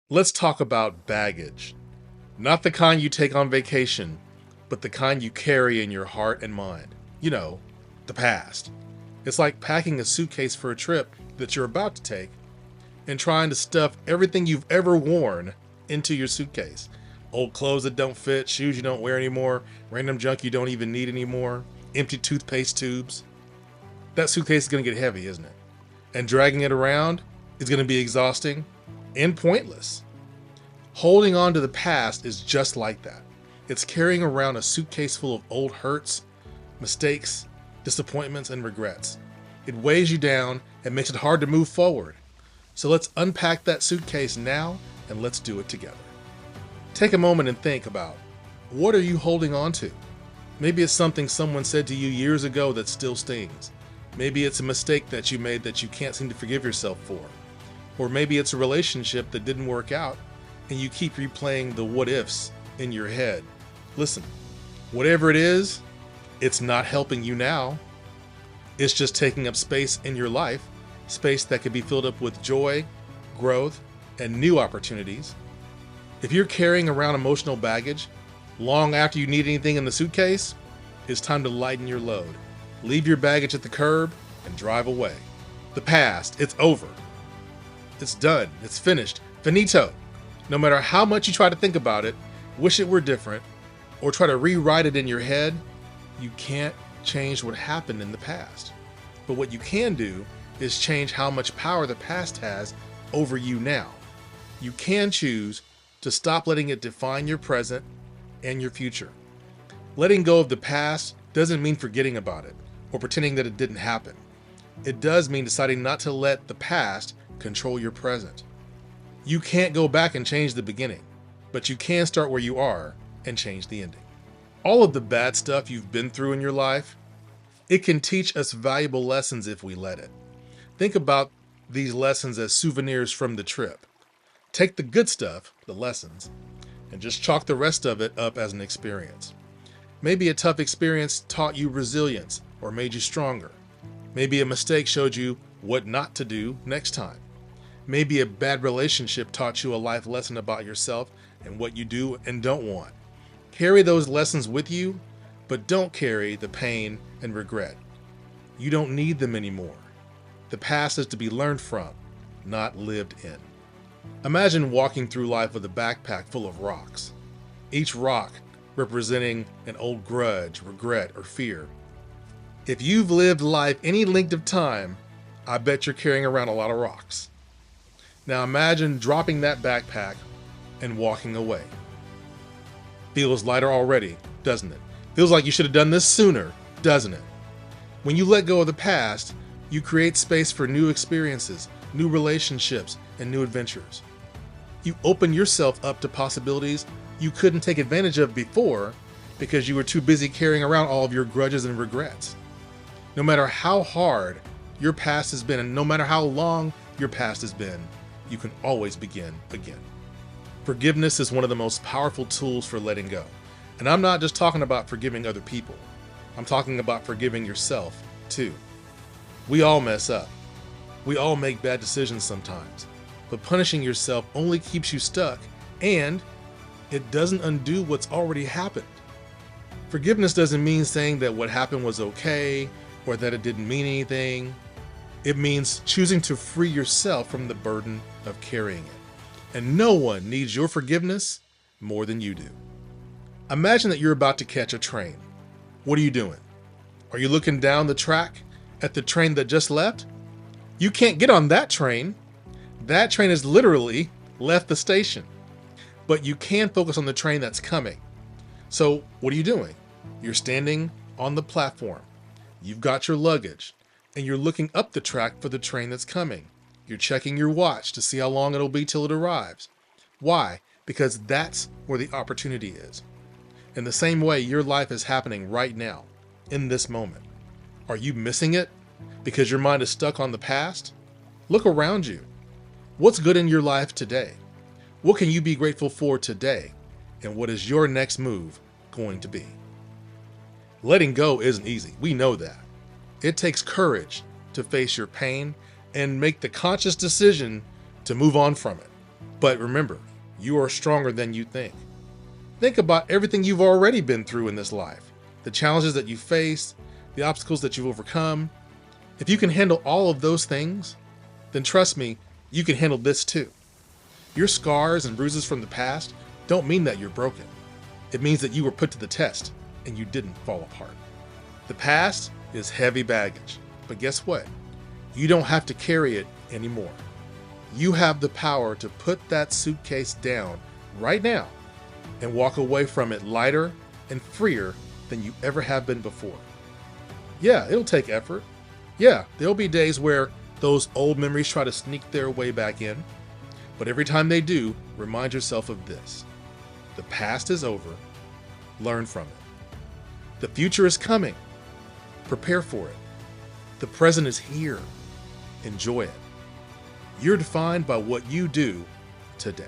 Let's talk about baggage. Not the kind you take on vacation, but the kind you carry in your heart and mind. You know, the past. It's like packing a suitcase for a trip that you're about to take and trying to stuff everything you've ever worn into your suitcase. Old clothes that don't fit, shoes you don't wear anymore, random junk you don't even need anymore, empty toothpaste tubes. That suitcase is going to get heavy, isn't it? And dragging it around is going to be exhausting and pointless. Holding on to the past is just like that. It's carrying around a suitcase full of old hurts, mistakes, disappointments, and regrets. It weighs you down and makes it hard to move forward. So let's unpack that suitcase now and let's do it together. Take a moment and think about, what are you holding on to? Maybe it's something someone said to you years ago that still stings. Maybe it's a mistake that you made that you can't seem to forgive yourself for. Or maybe it's a relationship that didn't work out and you keep replaying the what ifs in your head. Listen, whatever it is, it's not helping you now. It's just taking up space in your life, space that could be filled up with joy, growth, and new opportunities. If you're carrying around emotional baggage long after you need anything in the suitcase, it's time to lighten your load. Leave your baggage at the curb and drive away. The past, it's over. It's done. It's finished. Finito. No matter how much you try to think about it, wish it were different, or try to rewrite it in your head, you can't change what happened in the past. But what you can do is change how much power the past has over you now. You can choose to stop letting it define your present and your future. Letting go of the past doesn't mean forgetting about it or pretending that it didn't happen. It does mean deciding not to let the past control your present. You can't go back and change the beginning, but you can start where you are and change the ending. All of the bad stuff you've been through in your life, it can teach us valuable lessons if we let it. Think about these lessons as souvenirs from the trip. Take the good stuff, the lessons, and just chalk the rest of it up as an experience. Maybe a tough experience taught you resilience or made you stronger. Maybe a mistake showed you what not to do next time. Maybe a bad relationship taught you a life lesson about yourself and what you do and don't want. Carry those lessons with you, but don't carry the pain and regret. You don't need them anymore. The past is to be learned from, not lived in. Imagine walking through life with a backpack full of rocks, each rock representing an old grudge, regret, or fear. If you've lived life any length of time, I bet you're carrying around a lot of rocks. Now imagine dropping that backpack and walking away. Feels lighter already, doesn't it? Feels like you should have done this sooner, doesn't it? When you let go of the past, you create space for new experiences, new relationships, and new adventures. You open yourself up to possibilities you couldn't take advantage of before because you were too busy carrying around all of your grudges and regrets. No matter how hard your past has been, and no matter how long your past has been, you can always begin again. Forgiveness is one of the most powerful tools for letting go. And I'm not just talking about forgiving other people. I'm talking about forgiving yourself too. We all mess up. We all make bad decisions sometimes. But punishing yourself only keeps you stuck, and it doesn't undo what's already happened. Forgiveness doesn't mean saying that what happened was okay or that it didn't mean anything. It means choosing to free yourself from the burden of carrying it. And no one needs your forgiveness more than you do. Imagine that you're about to catch a train. What are you doing? Are you looking down the track at the train that just left? You can't get on that train. That train has literally left the station. But you can focus on the train that's coming. So what are you doing? You're standing on the platform. You've got your luggage, and you're looking up the track for the train that's coming. You're checking your watch to see how long it'll be till it arrives. Why? Because that's where the opportunity is. In the same way, your life is happening right now, in this moment. Are you missing it because your mind is stuck on the past? Look around you. What's good in your life today? What can you be grateful for today? And what is your next move going to be? Letting go isn't easy. We know that. It takes courage to face your pain and make the conscious decision to move on from it. But remember, you are stronger than you think. Think about everything you've already been through in this life, the challenges that you faced, the obstacles that you've overcome. If you can handle all of those things, then trust me, you can handle this too. Your scars and bruises from the past don't mean that you're broken. It means that you were put to the test and you didn't fall apart. The past is heavy baggage, but guess what? You don't have to carry it anymore. You have the power to put that suitcase down right now and walk away from it lighter and freer than you ever have been before. Yeah, it'll take effort. Yeah, there'll be days where those old memories try to sneak their way back in. But every time they do, remind yourself of this. The past is over. Learn from it. The future is coming. Prepare for it. The present is here. Enjoy it. You're defined by what you do today.